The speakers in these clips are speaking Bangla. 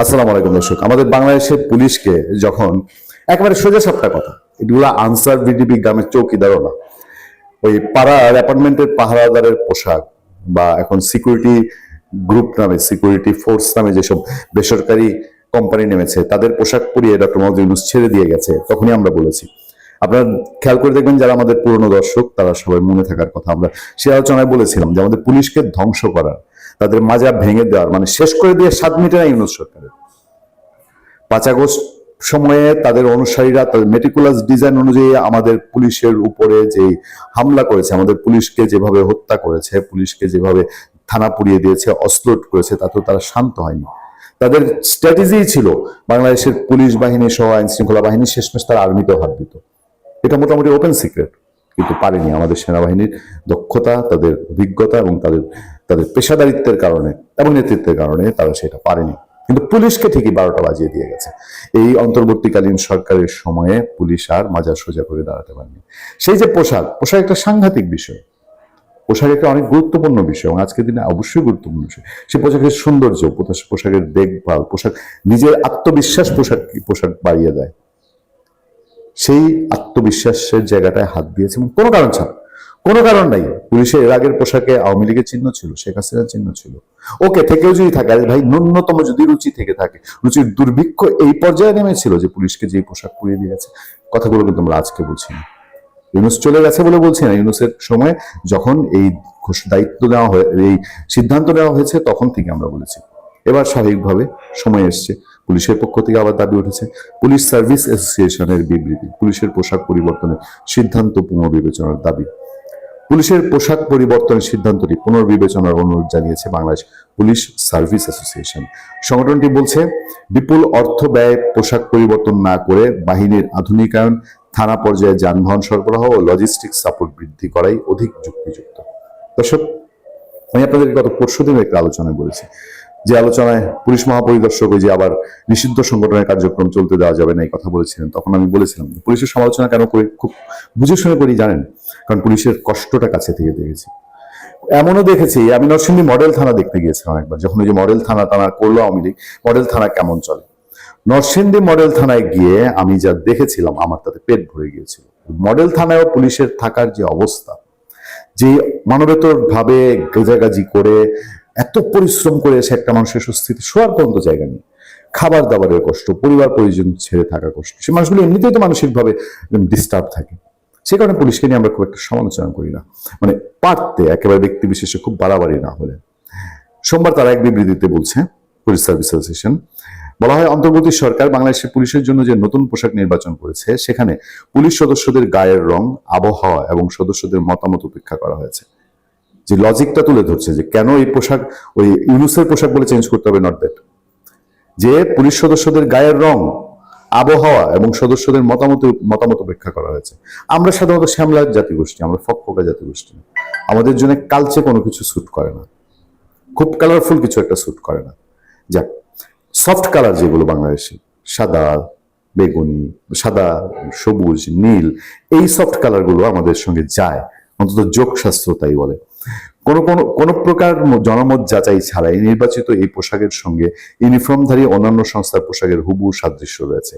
আসসালামু আলাইকুম দর্শক, আমাদের বাংলাদেশের পুলিশকে যখন একেবারে সোজা সাপটা কথা, এগুলো আনসার ভিডিপি গ্রামের চৌকিদারও না, ওই পাড়ার অ্যাপার্টমেন্টের পাহারাদারের পোশাক বা এখন সিকিউরিটি গ্রুপ নামে, সিকিউরিটি ফোর্স নামে যেসব বেসরকারি কোম্পানি নেমেছে তাদের পোশাক পরিয়ে ডক্টর মোহাম্মদ ইউনূস ছেড়ে দিয়ে গেছে, তখনই আমরা বলেছি। আপনারা খেয়াল করে দেখবেন, যারা আমাদের পুরনো দর্শক তারা সবাই মনে থাকার কথা, আমরা সে আলোচনায় বলেছিলাম যে আমাদের পুলিশকে ধ্বংস করার, তাদের মাজা ভেঙে দেওয়ার, মানে শেষ করে দিয়ে স্বাদ মিটে না ইউনূস সরকারের। 5 আগস্ট সময়ে তাদের অনুসারীরা তাদের মেটিকুলাস ডিজাইন অনুযায়ী আমাদের পুলিশের উপরে যে হামলা করেছে, আমাদের পুলিশকে যেভাবে হত্যা করেছে, পুলিশকে যেভাবে থানা পুড়িয়ে দিয়েছে, অস্ত্রট করেছে, তাতেও তারা শান্ত হয়নি। তাদের স্ট্র্যাটেজি ছিল বাংলাদেশের পুলিশ বাহিনী সহ আইন শৃঙ্খলা বাহিনী শেষমেশ তারা আর্মিতেও হাত দিত। এটা মোটামুটি ওপেন সিক্রেট, কিন্তু পারেনি। আমাদের সেনাবাহিনীর দক্ষতা, তাদের অভিজ্ঞতা এবং তাদের তাদের পেশাদারিত্বের কারণে এবং নেতৃত্বের কারণে তারা সেটা পারেনি। কিন্তু পুলিশকে ঠিকই 12টা বাজিয়ে দিয়ে গেছে। এই অন্তর্বর্তীকালীন সরকারের সময়ে পুলিশ আর মাজা সোজা করে দাঁড়াতে পারেনি। সেই যে পোশাক, পোশাক একটা সাংঘাতিক বিষয়, পোশাক একটা অনেক গুরুত্বপূর্ণ বিষয় এবং আজকের দিনে অবশ্যই গুরুত্বপূর্ণ বিষয়। সে পোশাকের সৌন্দর্য, পোশাকের দেখভাল, পোশাক নিজের আত্মবিশ্বাস পোশাক বাড়িয়ে দেয়। সেই আত্মবিশ্বাসের জায়গাটায় হাত দিয়েছে এবং কোনো কারণ ছাড়া, কোনো কারণ নাই। পুলিশের এর আগের পোশাকে আওয়ামী লীগের চিহ্ন ছিল, শেখ হাসিনার চিহ্ন ছিল। ওকে, থেকেও যদি থাকে, আরে ভাই ন্যূনতম যদি রুচি থেকে থাকে, রুচির দুর্ভিক্ষ এই পর্যায়ে নেমেছিল যে পুলিশকে যে পোশাক পরিয়ে দিয়েছে। কথাগুলো কিন্তু আমরা আজকে বলছি না, ইউনূস চলে গেছে বলে বলছি না। ইউনূসের সময় যখন এই দায়িত্ব দেওয়া হয়, এই সিদ্ধান্ত নেওয়া হয়েছে, তখন থেকে আমরা বলেছি। এবার স্বাভাবিকভাবে সময় এসছে, পুলিশের পক্ষ থেকে আবার দাবি উঠেছে। পুলিশ সার্ভিস অ্যাসোসিয়েশনের বিবৃতি, পুলিশের পোশাক পরিবর্তনের সিদ্ধান্ত পুনর্বিবেচনার দাবি। পুলিশের পোশাক পরিবর্তনের সিদ্ধান্তটি পুনর্বিবেচনার অনুরোধ জানিয়েছে বাংলাদেশ পুলিশ সার্ভিস অ্যাসোসিয়েশন। সংগঠনটি বলছে, বিপুল অর্থ ব্যয়ে পোশাক পরিবর্তন না করে বাহিনীর আধুনিকায়ন, থানা পর্যায়ে যানবাহন সরবরাহ ও লজিস্টিক সাপোর্ট বৃদ্ধি করাই অধিক যুক্তিযুক্ত। দর্শক, আমি আপনাদের গত পরশুদিন একটা আলোচনায় বলেছি, যে আলোচনায় পুলিশ মহাপরিদর্শক ওই যে আবার নিষিদ্ধ সংগঠনের কার্যক্রম চলতে দেওয়া যাবে না এই কথা বলেছিলেন। তখন আমি বলেছিলাম পুলিশের সমালোচনা কেন করি, খুব বুঝে শুনে করি জানেন, কারণ পুলিশের কষ্টটা কাছে থেকে দেখেছি। এমনও দেখেছি, আমি নরসিংদী মডেল থানা দেখতে গিয়েছিলাম একবার, যখন ওই যে মডেল থানা করলো আওয়ামী লীগ, মডেল থানা কেমন চলে। নরসিংদী মডেল থানায় গিয়ে আমি যা দেখেছিলাম, আমার তাতে পেট ভরে গিয়েছিল। মডেল থানায় পুলিশের থাকার যে অবস্থা, যে মানবেতর ভাবে গেজাগাজি করে, এত পরিশ্রম করে এসে একটা মানুষের সুস্থিতি শোয়ার পর্যন্ত জায়গা নেই, খাবার দাবারের কষ্ট, পরিবার পরিজন ছেড়ে থাকা কষ্ট, সে মানুষগুলো এমনিতেই তো মানসিকভাবে ডিস্টার্ব থাকে। সে কারণে পুলিশকে নিয়ে আমরা খুব একটা সমালোচনা করি না, মানে পারতে একেবারে ব্যক্তি বিশেষে খুব বাড়াবাড়ি না হলে। সোমবার তারা এক বিবৃতিতে বলছে, পুলিশ সার্ভিস অ্যাসোসিয়েশন বলা হয়, অন্তর্বর্তী সরকার বাংলাদেশের পুলিশের জন্য যে নতুন পোশাক নির্বাচন করেছে, সেখানে পুলিশ সদস্যদের গায়ের রং, আবহাওয়া এবং সদস্যদের মতামত উপেক্ষা করা হয়েছে। যে লজিকটা তুলে ধরছে যে কেন এই পোশাক ওই ইউনূসের পোশাক বলে চেঞ্জ করতে হবে, নট দ্যাট, যে পুলিশ সদস্যদের গায়ের রং, আবহাওয়া এবং সদস্যদের মতামত উপেক্ষা করা হয়েছে। আমরা সাধারণত শ্যামলা জাতিগোষ্ঠী, আমরা ফকফকা জাতিগোষ্ঠী, আমাদের জন্য কালচে কোনো কিছু স্যুট করে না, খুব কালারফুল কিছু একটা স্যুট করে না। যাক, সফট কালার যেগুলো বাংলাদেশে, সাদা, বেগুনি, সাদা, সবুজ, নীল, এই সফট কালার গুলো আমাদের সঙ্গে যায়, অন্তত যোগ শাস্ত্র তাই বলে। কোন প্রকার জনমত যাচাই ছাড়াই নির্বাচিত এই পোশাকের সঙ্গে ইউনিফর্মধারী অন্যান্য সংস্থার পোশাকের হুবহু সাদৃশ্য রয়েছে।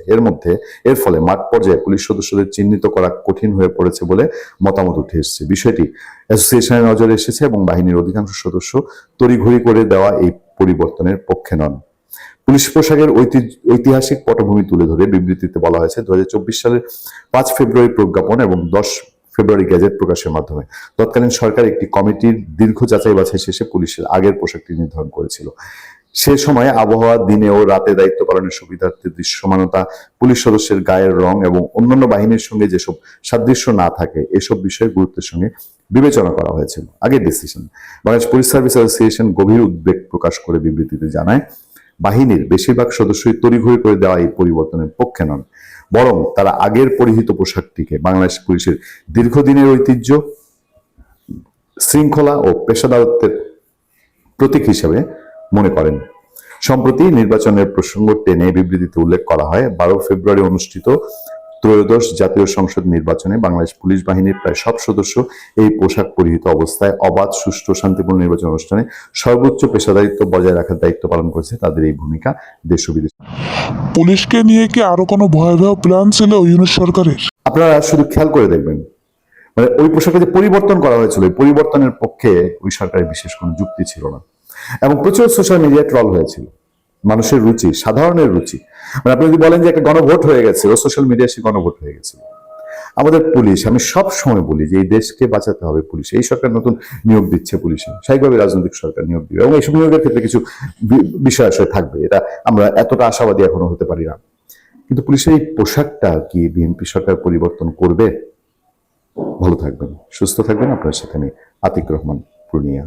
এর ফলে মাঠ পর্যায়ে পুলিশ সদস্যদের চিহ্নিত করা কঠিন হয়ে পড়েছে বলে মতামত উঠে এসেছে। বিষয়টি অ্যাসোসিয়েশনের নজরে এসেছে এবং বাহিনীর অধিকাংশ সদস্য তড়িঘড়ি করে দেওয়া এই পরিবর্তনের পক্ষে নন। পুলিশ পোশাকের ঐতিহাসিক পটভূমি তুলে ধরে বিবৃতিতে বলা হয়েছে, 2024 সালের 5 ফেব্রুয়ারি প্রজ্ঞাপন এবং 10 ফেব্রুয়ারি গেজেট প্রকাশের মাধ্যমে তৎকালীন সরকার একটি কমিটির দীর্ঘ যাচাই বাছাই শেষে পুলিশের আগের পোশাকটি নির্ধারণ করেছিল। সে সময় আবহাওয়া, দিনে ও রাতে দায়িত্ব পালনের সুবিধার্থে দৃশ্যমানতা, পুলিশ সদস্যের গায়ের রং এবং অন্যান্য বাহিনীর সঙ্গে যেসব সাদৃশ্য না থাকে, এসব বিষয়ে গুরুত্বের সঙ্গে বিবেচনা করা হয়েছিল আগের decision. Bangladesh police service association গভীর উদ্বেগ প্রকাশ করে বিবৃতিতে জানায়, বাহিনীর বেশিরভাগ সদস্যই তড়িঘড়ি করে দেওয়া এই পরিবর্তনের পক্ষে নন, বরং তারা আগের পরিহিত পোশাকটিকে বাংলাদেশ পুলিশের দীর্ঘদিনের ঐতিহ্য, শৃঙ্খলা ও পেশাদারত্বের প্রতীক হিসেবে মনে করেন। সম্প্রতি নির্বাচনের প্রসঙ্গ টেনে বিবৃতিতে উল্লেখ করা হয়, 12 ফেব্রুয়ারি অনুষ্ঠিত ত্রয়োদশ জাতীয় সংসদ নির্বাচনে বাংলাদেশ পুলিশ বাহিনীর প্রায় সব সদস্য এই পোশাক পরিহিত অবস্থায় অবাধ, সুষ্ঠু, শান্তিপূর্ণ নির্বাচন অনুষ্ঠানে সর্বোচ্চ পেশাদারিত্ব বজায় রাখার দায়িত্ব পালন করেছে। তাদের এই ভূমিকা দেশ ও বিদেশ। পুলিশকে নিয়ে কি আরো কোনো ভয়াবহ প্ল্যান ছিল ইউনূস সরকারের? আপনারা শুধু খেয়াল করে দেখবেন, মানে ওই পোশাকে যে পরিবর্তন করা হয়েছিল, ওই পরিবর্তনের পক্ষে ওই সরকারের বিশেষ কোনো যুক্তি ছিল না, এবং প্রচুর সোশ্যাল মিডিয়ায় ট্রল হয়েছিল। মানুষের রুচি, সাধারণের রুচি, মানে আপনি যদি বলেন যে একটা গণভোট হয়ে গেছে, ও সোশ্যাল মিডিয়ায় সে গণভোট হয়ে গেছিল। আমাদের পুলিশ, আমি সব সময় বলি যে এই দেশকে বাঁচাতে হবে পুলিশ। এই সরকার নতুন নিয়োগ দিচ্ছে পুলিশে, স্বাভাবিকভাবে রাজনৈতিক সরকার নিয়োগ দিবে, এবং এইসব নিয়োগের ক্ষেত্রে কিছু বিষয় আসলে থাকবে, এটা আমরা এতটা আশাবাদী এখনো হতে পারি না। কিন্তু পুলিশের এই পোশাকটা কি বিএনপি সরকার পরিবর্তন করবে? ভালো থাকবেন, সুস্থ থাকবেন। আপনার সাথে আমি আতিক রহমান, পূর্ণিয়া।